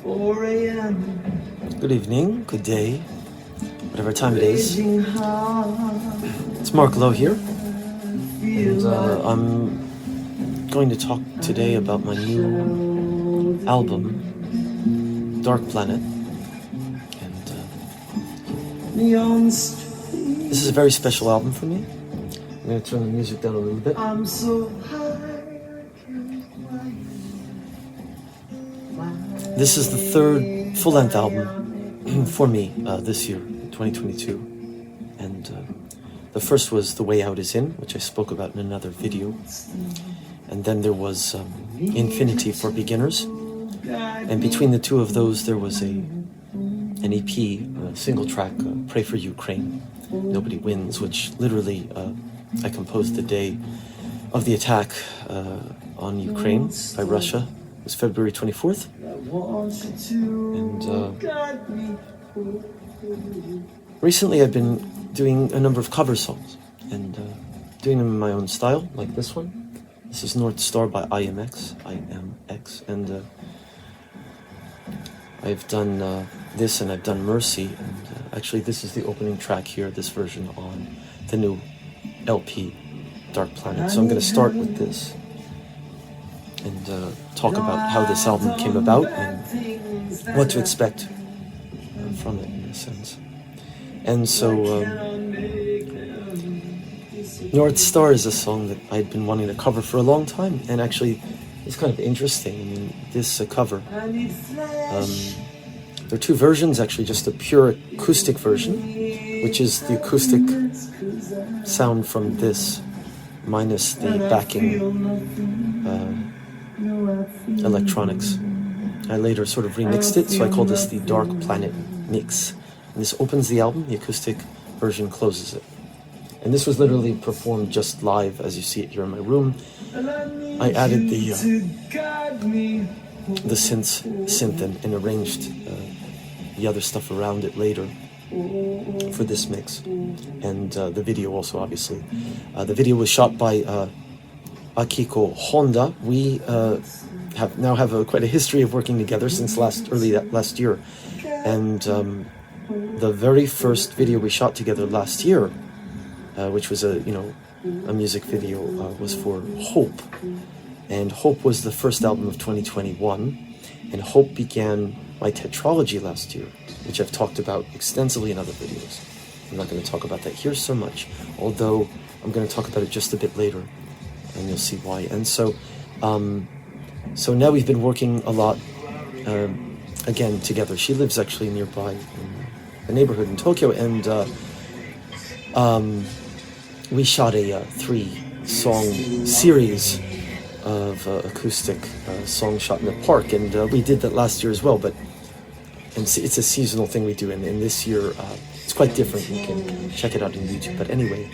Good evening, good day, whatever time it is. It's Marc Lowe here, and I'm going to talk today about my new album, Dark Planet. And this is a very special album for me. I'm going to turn the music down a little bit. This is the third full-length album for me this year, 2022. And the first was The Way Out Is In, which I spoke about in another video. And then there was Infinity for Beginners. And between the two of those, there was an EP, a single track, Pray for Ukraine, Nobody Wins, which literally I composed the day of the attack on Ukraine by Russia. It was February 24th. And recently I've been doing a number of cover songs and doing them in my own style, like this one. This is North Star by IMX, and I've done this, and I've done Mercy, and actually this is the opening track here, this version on the new LP, Dark Planet. So I'm going to start with this and talk about how this album came about and what to expect from it, in a sense. And so North Star is a song that I'd been wanting to cover for a long time, and actually it's kind of interesting. I mean, this cover, there are two versions, actually, just a pure acoustic version, which is the acoustic sound from this minus the backing electronics. I later sort of remixed it, so I call this the Dark Planet Mix. And this opens the album, the acoustic version closes it. And this was literally performed just live, as you see it here in my room. I added the synth and arranged the other stuff around it later for this mix. And the video also, obviously. The video was shot by Akiko Honda. We have quite a history of working together since early last year. And the very first video we shot together last year, which was a music video, was for Hope. And Hope was the first album of 2021. And Hope began my Tetralogy last year, which I've talked about extensively in other videos. I'm not going to talk about that here so much, although I'm going to talk about it just a bit later, and you'll see why. And so now we've been working a lot again together. She lives actually nearby in a neighborhood in Tokyo, and we shot a 3-song series of acoustic songs shot in the park, and we did that last year as well. And it's a seasonal thing we do, and this year it's quite different. You can check it out on YouTube. But anyway,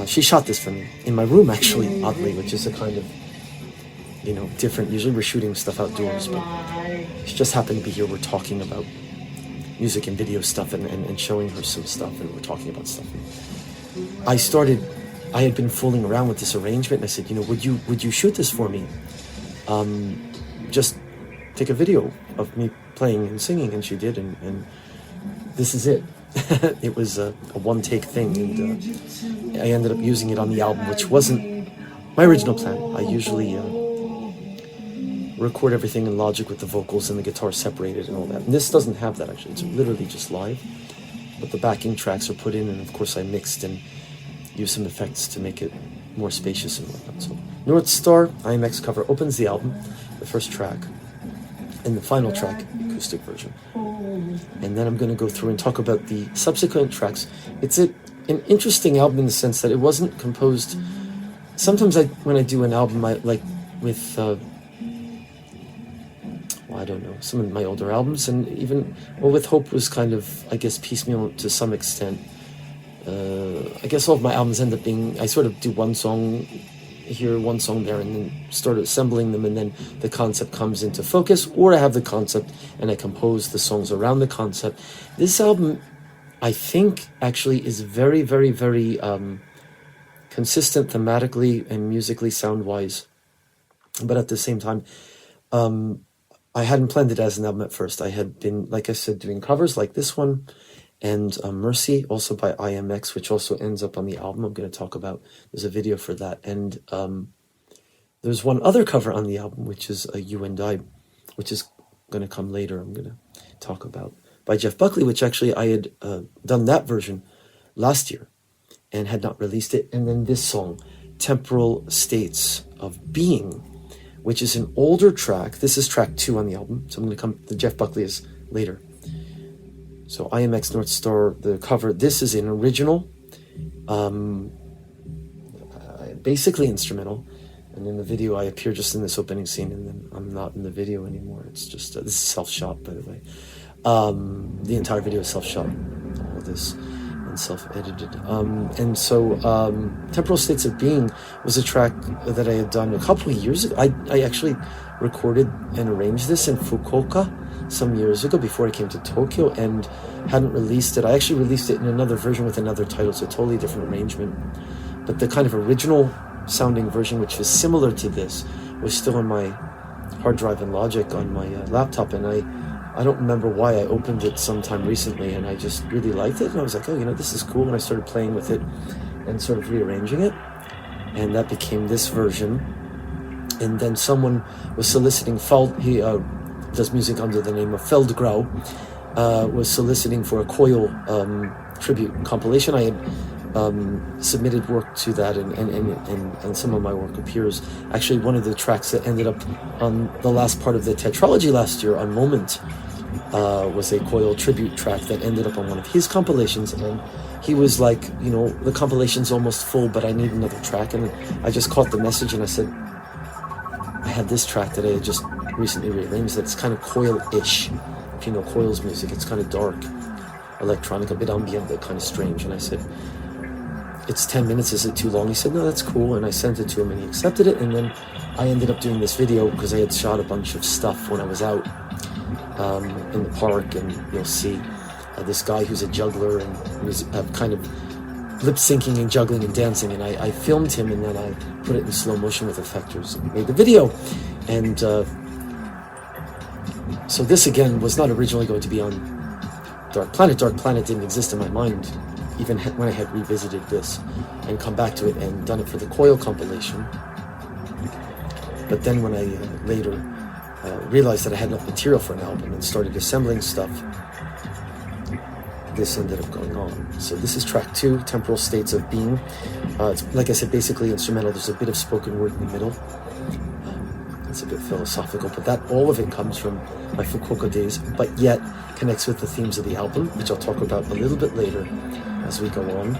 she shot this for me in my room, actually, oddly, which is a kind of different. Usually we're shooting stuff outdoors, but she just happened to be here. We're talking about music and video stuff, and showing her some stuff, and we're talking about stuff. I had been fooling around with this arrangement, and I said, would you shoot this for me? Just take a video of me playing and singing, and she did, and this is it. It was a one-take thing, and I ended up using it on the album, which wasn't my original plan. I usually record everything in Logic with the vocals and the guitar separated and all that. And this doesn't have that, actually. It's literally just live. But the backing tracks are put in, and of course I mixed and used some effects to make it more spacious and whatnot. So North Star, IMX cover, opens the album, the first track, and the final track, acoustic version. And then I'm going to go through and talk about the subsequent tracks. It's an interesting album in the sense that it wasn't composed. Sometimes when I do an album, I like with I don't know, some of my older albums, and even with Hope was kind of, I guess, piecemeal to some extent. I guess all of my albums end up being, I sort of do one song here, one song there, and then start assembling them, and then the concept comes into focus, or I have the concept and I compose the songs around the concept. This album, I think, actually is very, very, very consistent thematically and musically, sound-wise, but at the same time, I hadn't planned it as an album at first. I had been, like I said, doing covers like this one, and Mercy, also by IMX, which also ends up on the album I'm going to talk about. There's a video for that. And there's one other cover on the album, which is a You and I, which is going to come later, I'm going to talk about, by Jeff Buckley, which actually I had done that version last year and had not released it. And then this song, Temporal States of Being, which is an older track. This is track 2 on the album, so I'm going to come, the Jeff Buckley is later. So IMX North Star, the cover, this is an original, basically instrumental. And in the video, I appear just in this opening scene, and then I'm not in the video anymore. It's just, this is self-shot, by the way. The entire video is self-shot, all of this, and self-edited. And so Temporal States of Being was a track that I had done a couple of years ago. I actually recorded and arranged this in Fukuoka some years ago before I came to Tokyo, and hadn't released it. I actually released it in another version with another title, so a totally different arrangement. But the kind of original sounding version, which is similar to this, was still on my hard drive in Logic on my laptop, and I don't remember why. I opened it sometime recently, and I just really liked it, and I was like, oh, this is cool, and I started playing with it and sort of rearranging it, and that became this version. And then someone was soliciting, he does music under the name of Feldgrau, was soliciting for a Coil tribute compilation. I had submitted work to that, and some of my work appears. Actually, one of the tracks that ended up on the last part of the Tetralogy last year on Moment was a Coil tribute track that ended up on one of his compilations, and he was like, the compilation's almost full, but I need another track. And I just caught the message, and I said, I had this track that I had just recently rearranged that's kind of Coil-ish. If you know Coil's music, it's kind of dark, electronic, a bit ambient, but kind of strange. And I said, it's 10 minutes, is it too long? He said, no, that's cool. And I sent it to him, and he accepted it. And then I ended up doing this video because I had shot a bunch of stuff when I was out in the park, and you'll see this guy who's a juggler, and he's kind of lip-syncing and juggling and dancing, and I filmed him, and then I put it in slow motion with effectors and made the video. And so this, again, was not originally going to be on Dark Planet. Dark Planet didn't exist in my mind, even when I had revisited this and come back to it and done it for the Coil compilation. But then when I later realized that I had enough material for an album and started assembling stuff, this ended up going on. So this is track 2, Temporal States of Being. It's, like I said, basically instrumental. There's a bit of spoken word in the middle. It's a bit philosophical, but all of it comes from my Fukuoka days, but yet connects with the themes of the album, which I'll talk about a little bit later as we go on.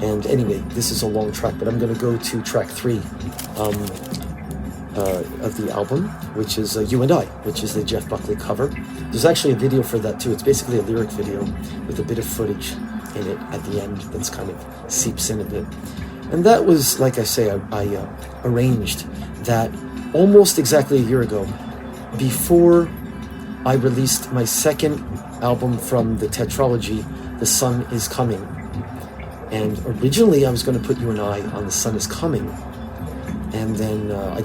And anyway, this is a long track, but I'm going to go to track 3 of the album, which is You and I, which is the Jeff Buckley cover. There's actually a video for that too. It's basically a lyric video with a bit of footage in it at the end that's kind of seeps in a bit. And that was, like I say, I arranged that almost exactly a year ago, before I released my second album from the Tetralogy, The Sun Is Coming. And originally I was going to put You and I on The Sun Is Coming, and then I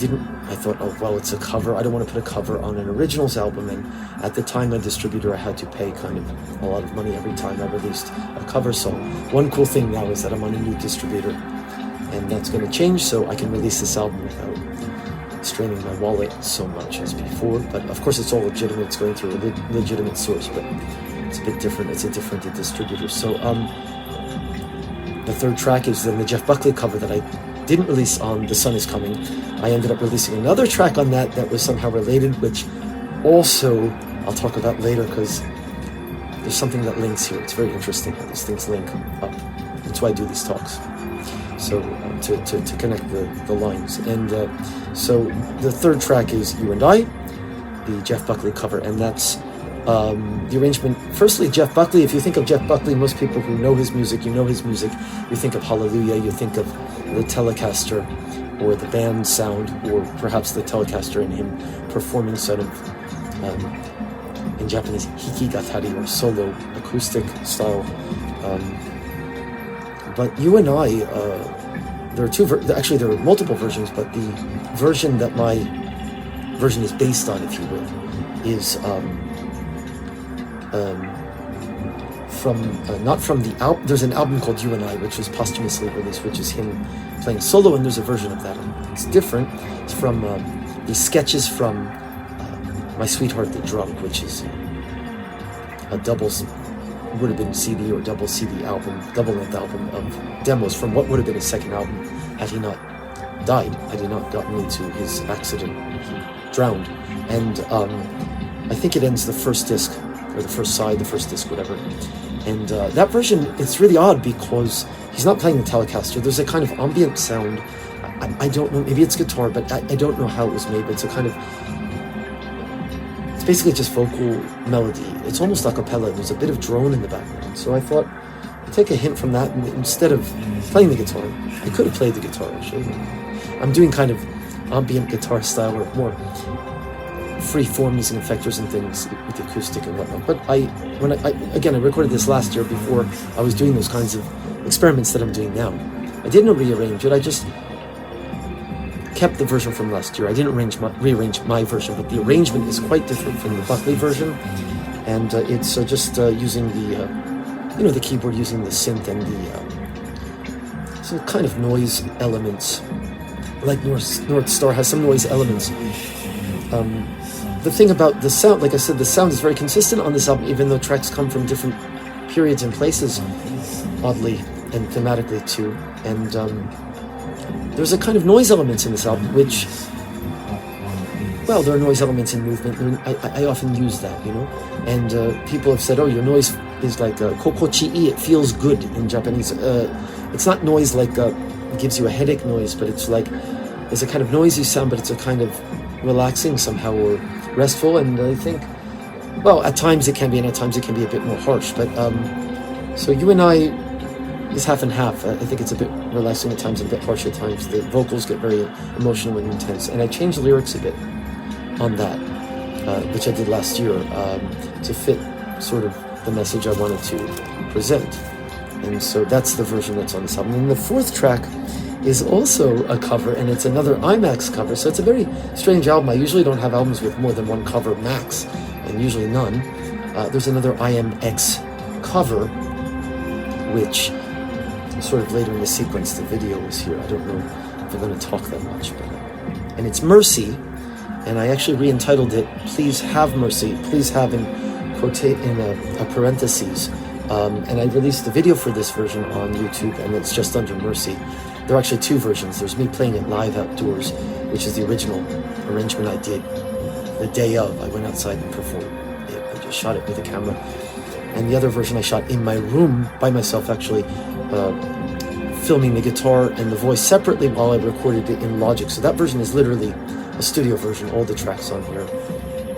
thought, oh, well, it's a cover. I don't want to put a cover on an originals album. And at the time, my distributor, I had to pay kind of a lot of money every time I released a cover song. One cool thing now is that I'm on a new distributor, and that's going to change, so I can release this album without straining my wallet so much as before. But of course, it's all legitimate. It's going through a legitimate source, but it's a bit different. It's a different distributor. So the third track is then the Jeff Buckley cover that I didn't release on The Sun Is Coming. I ended up releasing another track on that was somehow related, which also I'll talk about later, because there's something that links here. It's very interesting how these things link up. That's why I do these talks. So to connect the lines. And so the third track is You and I, the Jeff Buckley cover, and that's the arrangement. Firstly, Jeff Buckley. If you think of Jeff Buckley, most people who know his music, you know his music. You think of Hallelujah, you think of the Telecaster or the band sound, or perhaps the Telecaster and him performing sort of, in Japanese, hikigatari, or solo acoustic style. But You and I, there are two, actually there are multiple versions, but the version that my version is based on, if you will, is from not from the album. There's an album called You and I, which was posthumously released, which is him playing solo, and there's a version of that. It's different. It's from the sketches from My Sweetheart the Drunk, which is a double, would have been CD or double CD album, double-length album of demos from what would have been his second album had he not died, had he not gotten into his accident. He drowned. And I think it ends the first disc, or the first side, the first disc, whatever. And that version, it's really odd because he's not playing the Telecaster. There's a kind of ambient sound. I don't know, maybe it's guitar, but I don't know how it was made, but it's a kind of, it's basically just vocal melody. It's almost a cappella. There's a bit of drone in the background. So I thought, I'd take a hint from that, and instead of playing the guitar, I could have played the guitar, actually. I'm doing kind of ambient guitar style, or more free form using effectors and things with acoustic and whatnot. But I recorded this last year before I was doing those kinds of experiments that I'm doing now. I didn't rearrange it. I just kept the version from last year. I didn't rearrange my version, but the arrangement is quite different from the Buckley version, and it's just using the the keyboard, using the synth and the some kind of noise elements. Like North Star has some noise elements. The thing about the sound, like I said, the sound is very consistent on this album, even though tracks come from different periods and places, oddly and thematically too. And there's a kind of noise elements in this album, which, well, there are noise elements in movement. I often use that, And people have said, oh, your noise is like kokochi-i, it feels good in Japanese. It's not noise like it gives you a headache noise, but it's like, there's a kind of noisy sound, but it's a kind of relaxing somehow, or restful. And I think, well, at times it can be, and at times it can be a bit more harsh. But so You and I is half and half. I think it's a bit relaxing at times and a bit harsh at times. The vocals get very emotional and intense, and I changed the lyrics a bit on that, which I did last year, to fit sort of the message I wanted to present. And so that's the version that's on this album. And the fourth track is also a cover, and it's another IMAX cover. So it's a very strange album. I usually don't have albums with more than one cover max, and usually none. There's another IMX cover, which sort of later in the sequence, the video is here. I don't know if I'm going to talk that much, but and it's Mercy, and I actually re-entitled it Please Have Mercy. Please have in a parentheses. And I released the video for this version on YouTube, and it's just under Mercy. There are actually two versions. There's me playing it live outdoors, which is the original arrangement I did the day of. I went outside and performed it. I just shot it with a camera. And the other version I shot in my room by myself, actually, filming the guitar and the voice separately while I recorded it in Logic. So that version is literally a studio version. All the tracks on here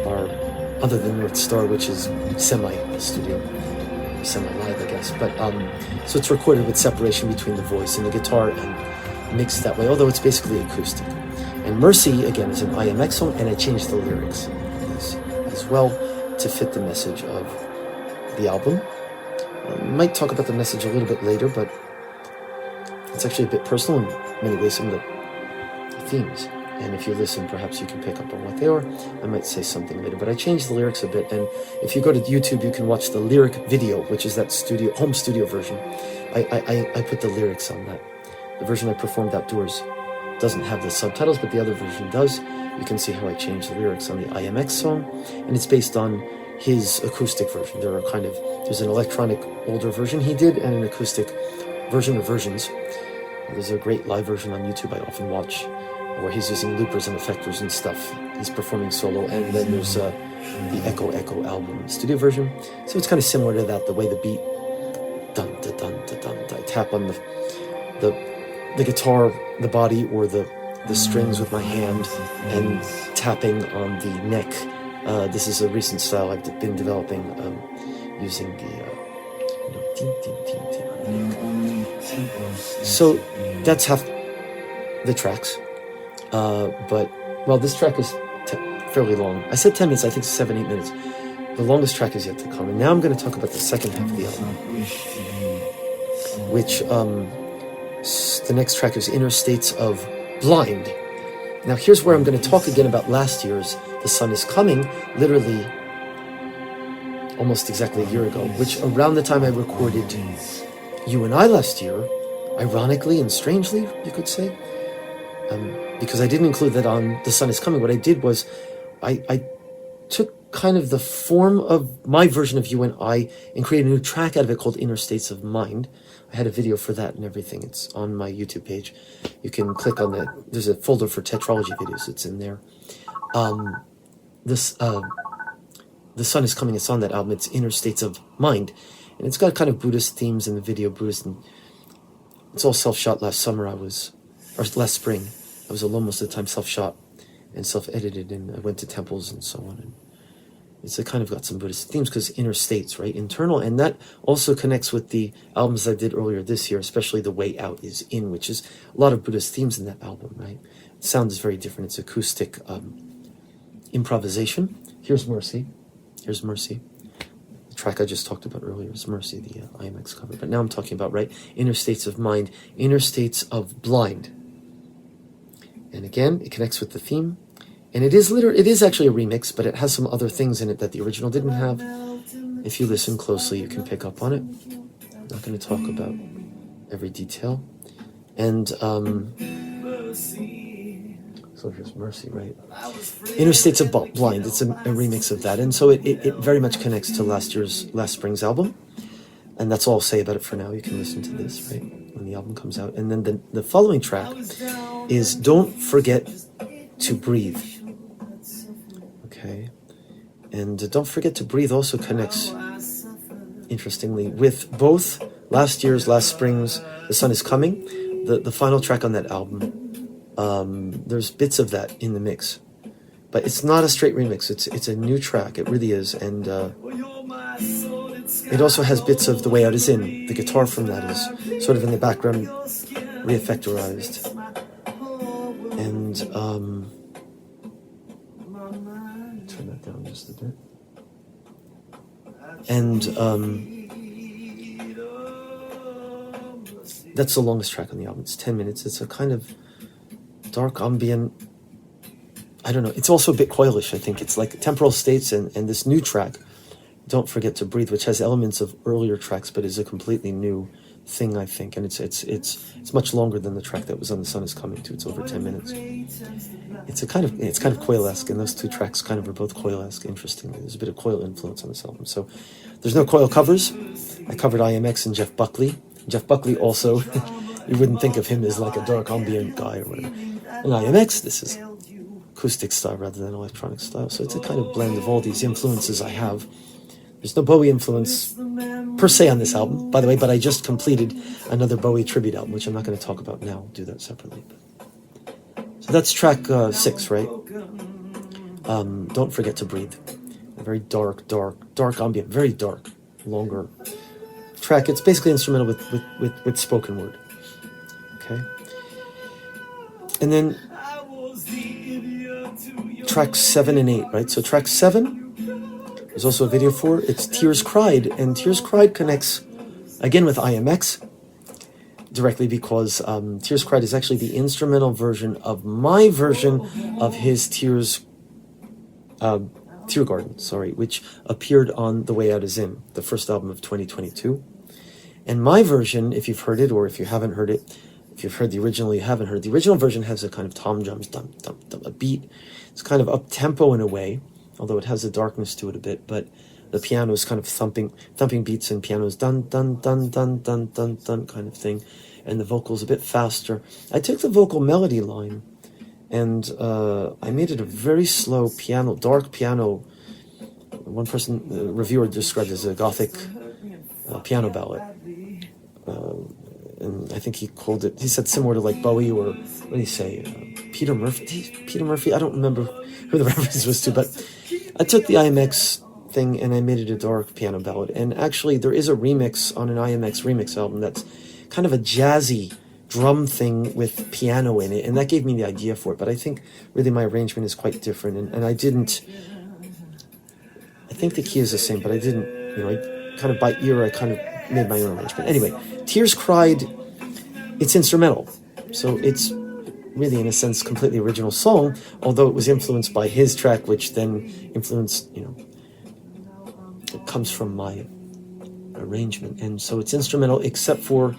are, other than North Star, which is semi-studio. Semi-live, I guess, but so it's recorded with separation between the voice and the guitar and mixed that way, although it's basically acoustic. And Mercy, again, is an IMX song, and I changed the lyrics as well to fit the message of the album. I might talk about the message a little bit later, but it's actually a bit personal in many ways, some of the themes. And if you listen, perhaps you can pick up on what they are. I might say something later, but I changed the lyrics a bit. And if you go to YouTube, you can watch the lyric video, which is that home studio version. I put the lyrics on that. The version I performed outdoors doesn't have the subtitles, but the other version does. You can see how I changed the lyrics on the IMX song, and it's based on his acoustic version. There's an electronic older version he did, and an acoustic version of versions. There's a great live version on YouTube I often watch, where he's using loopers and effectors and stuff. He's performing solo, and then there's the Echo album studio version. So it's kind of similar to that, the way the beat, dun dun dun dun dun, I tap on the guitar, the body, or the strings with my hand, and tapping on the neck. This is a recent style I've been developing, using the So that's half the tracks. But, well, this track is fairly long. I said 10 minutes, I think 7-8 minutes. The longest track is yet to come. And now I'm going to talk about the second half of the album, which, the next track is Inner States of Blind. Now, here's where I'm going to talk again about last year's The Sun is Coming, literally almost exactly a year ago, which around the time I recorded You and I last year, ironically and strangely, you could say, because I didn't include that on The Sun is Coming. What I did was I took kind of the form of my version of You and I and created a new track out of it called Inner States of Mind. I had a video for that and everything. It's on my YouTube page. You can click on that. There's a folder for Tetralogy videos. It's in there. The Sun is Coming. It's on that album. It's Inner States of Mind. And it's got kind of Buddhist themes in the video. Buddhist. And it's all self-shot. Last spring. I was alone most of the time, self-shot and self-edited. And I went to temples and so on. And it's kind of got some Buddhist themes because inner states, right? Internal. And that also connects with the albums I did earlier this year, especially The Way Out is In, which is a lot of Buddhist themes in that album, right? The sound is very different. It's acoustic improvisation. Here's Mercy. Here's Mercy. The track I just talked about earlier is Mercy, the IMX cover. But now I'm talking about, right, Inner States of Mind, Inner States of Blind. And again, it connects with the theme. And it is actually a remix, but it has some other things in it that the original didn't have. If you listen closely, you can pick up on it. I'm not going to talk about every detail. And so here's Mercy, right? Inner States of Blind. It's a remix of that. And so it very much connects to last spring's album. And that's all I'll say about it for now. You can listen to this, right, when the album comes out. And then the following track is Don't Forget to Breathe. Okay. And Don't Forget to Breathe also connects, interestingly, with both last spring's The Sun is Coming, the final track on that album. There's bits of that in the mix, but it's not a straight remix. It's a new track. It really is. And it also has bits of The Way Out is In. The guitar from that is sort of in the background, re-effectorized. And turn that down just a bit. And that's the longest track on the album. It's 10 minutes. It's a kind of dark ambient, I don't know, it's also a bit coilish. I think it's like Temporal States and this new track, Don't Forget to Breathe, which has elements of earlier tracks but is a completely new thing, I think. And it's much longer than the track that was on The Sun is Coming to. It's over 10 minutes. It's kind of coil-esque, and those two tracks kind of are both coil-esque. Interestingly, there's a bit of coil influence on this album. So there's no coil covers. I covered IMX and Jeff Buckley. Jeff Buckley also, you wouldn't think of him as like a dark ambient guy or whatever. In IMX, this is acoustic style rather than electronic style. So it's a kind of blend of all these influences I have. There's no Bowie influence per se on this album, by the way, but I just completed another Bowie tribute album, which I'm not going to talk about now. I'll do that separately. So that's track 6, right? Don't Forget to Breathe. A very dark ambient, very dark, longer track. It's basically instrumental with spoken word. Okay. And then tracks 7 and 8, right? So track 7, there's also a video for. It's Tears Cried, and Tears Cried connects again with IMX directly because Tears Cried is actually the instrumental version of my version of his Tear Garden, which appeared on The Way Out is In, the first album of 2022. And my version, if you've heard it or if you haven't heard it, if you've heard the original, you haven't heard. The original version has a kind of tom drums, dum, dum, dum, a beat. It's kind of up-tempo in a way, although it has a darkness to it a bit, but the piano is kind of thumping beats, and piano's dun, dun, dun, dun, dun, dun, dun kind of thing, and the vocal's a bit faster. I took the vocal melody line, and I made it a very slow piano, dark piano. One person, the reviewer, described it as a gothic piano ballad. And I think he said similar to like Bowie or, what did he say, Peter Murphy, I don't remember who the reference was to, but I took the IMX thing and I made it a dark piano ballad. And actually there is a remix on an IMX remix album that's kind of a jazzy drum thing with piano in it, and that gave me the idea for it. But I think really my arrangement is quite different, and I think the key is the same, but I didn't, I kind of by ear, I kind of made my own arrangement. Anyway, Tears Cried, it's instrumental. So it's really, in a sense, completely original song, although it was influenced by his track, which then influenced, it comes from my arrangement. And so it's instrumental, except for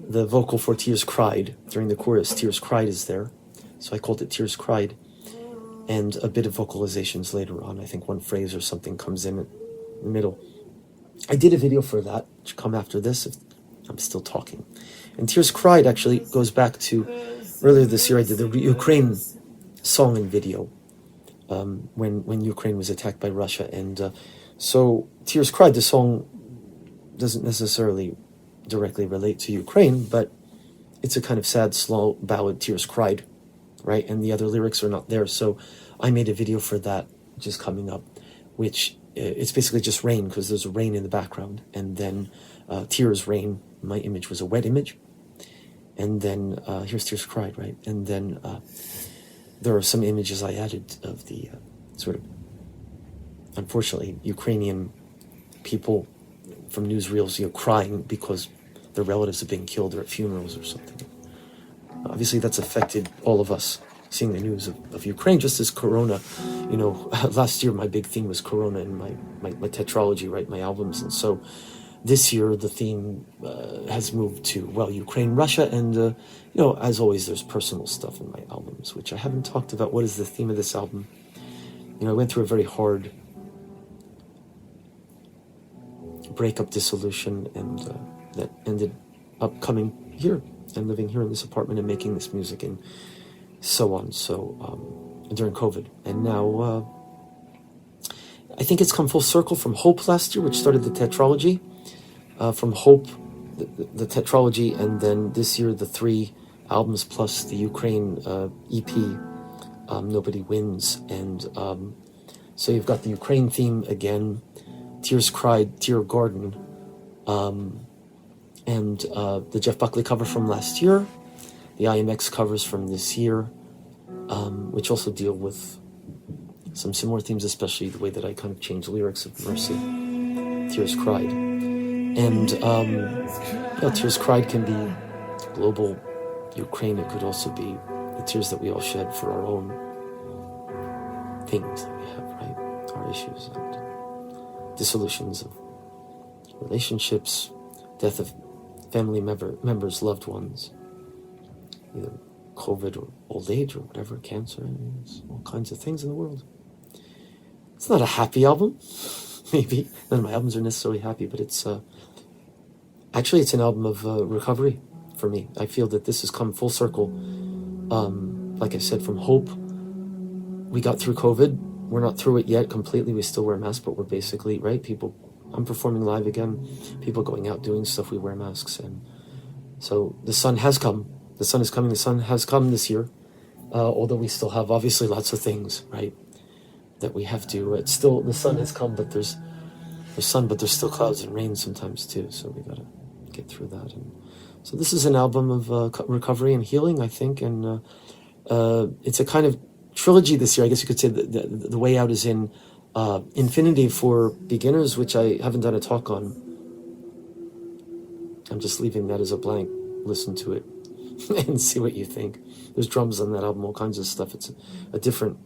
the vocal for Tears Cried. During the chorus, Tears Cried is there. So I called it Tears Cried. And a bit of vocalizations later on. I think one phrase or something comes in the middle. I did a video for that, which come after this, if I'm still talking. And Tears Cried actually goes back to earlier this year. I did the Ukraine song and video when Ukraine was attacked by Russia. And so Tears Cried, the song doesn't necessarily directly relate to Ukraine, but it's a kind of sad, slow ballad, Tears Cried, right? And the other lyrics are not there. So I made a video for that, which is coming up, which it's basically just rain, because there's rain in the background. And then Tears, rain, my image was a wet image. And then here's Tears Cried, right? And then there are some images I added of the sort of, unfortunately, Ukrainian people from newsreels, crying because their relatives have been killed or at funerals or something. Obviously, that's affected all of us, seeing the news of Ukraine, just as Corona. Last year my big theme was Corona in my Tetralogy, right, my albums. And so this year the theme has moved to, well, Ukraine, Russia, and, as always, there's personal stuff in my albums, which I haven't talked about. What is the theme of this album? I went through a very hard breakup, dissolution, and that ended up coming here and living here in this apartment and making this music and so on. So during COVID, and now I think it's come full circle from Hope last year, which started the Tetralogy, from Hope, the Tetralogy, and then this year the 3 albums plus the Ukraine EP, Nobody Wins. And so you've got the Ukraine theme again, Tears Cried, Tear Garden, and the Jeff Buckley cover from last year, the IMX covers from this year, which also deal with some similar themes, especially the way that I kind of change lyrics of Mercy, Tears Cried. And Tears Cried can be global Ukraine. It could also be the tears that we all shed for our own things that we have, right? Our issues and dissolutions of relationships, death of family members, loved ones, either COVID or old age or whatever, cancer, there's all kinds of things in the world. It's not a happy album, maybe. None of my albums are necessarily happy, but it's actually it's an album of recovery for me. I feel that this has come full circle. Like I said, from Hope, we got through COVID. We're not through it yet completely. We still wear masks, but we're basically, right, people, I'm performing live again, people going out doing stuff, we wear masks. And so the sun has come. The sun is coming. The sun has come this year, although we still have obviously lots of things, right, that we have to. It's still, the sun has come, but there's sun, but there's still clouds and rain sometimes too. So we gotta get through that. And so this is an album of recovery and healing, I think, and it's a kind of trilogy this year. I guess you could say the way out is in Infinity for Beginners, which I haven't done a talk on. I'm just leaving that as a blank. Listen to it and see what you think. There's drums on that album, all kinds of stuff. It's a different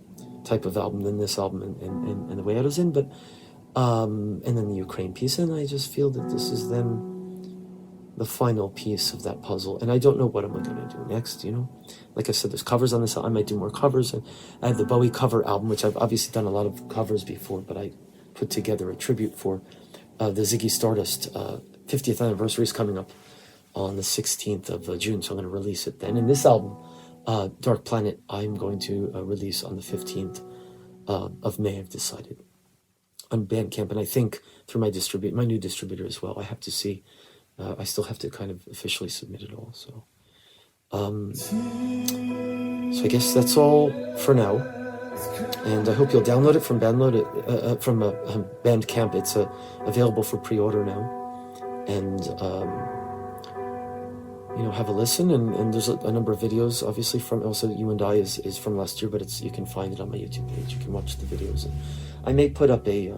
type of album than this album and the way out is in, but and then the Ukraine piece, and I just feel that this is then the final piece of that puzzle. And I don't know what I'm going to do next, Like I said, there's covers on this. I might do more covers. And I have the Bowie cover album, which I've obviously done a lot of covers before, but I put together a tribute for the Ziggy Stardust 50th anniversary is coming up on the 16th of June, so I'm going to release it then. And this album, Dark Planet, I'm going to release on the 15th of May, I've decided, on Bandcamp. And I think through my new distributor as well. I have to see. I still have to kind of officially submit it all. So I guess that's all for now. And I hope you'll download it from Bandcamp. It's available for pre-order now. And have a listen. And there's a number of videos, obviously, from also You and I is from last year, but you can find it on my YouTube page. You can watch the videos. And I may put up a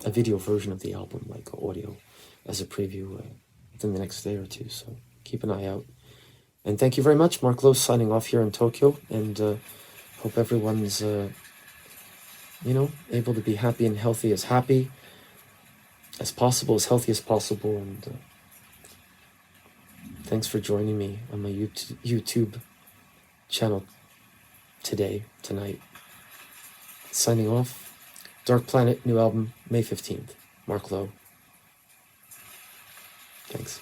video version of the album, like audio, as a preview within the next day or two. So keep an eye out And thank you very much. Marc Lowe signing off here in Tokyo, and hope everyone's, able to be happy and healthy as possible, as healthy as possible. And thanks for joining me on my YouTube channel tonight. Signing off. Dark Planet, new album, May 15th. Marc Lowe. Thanks.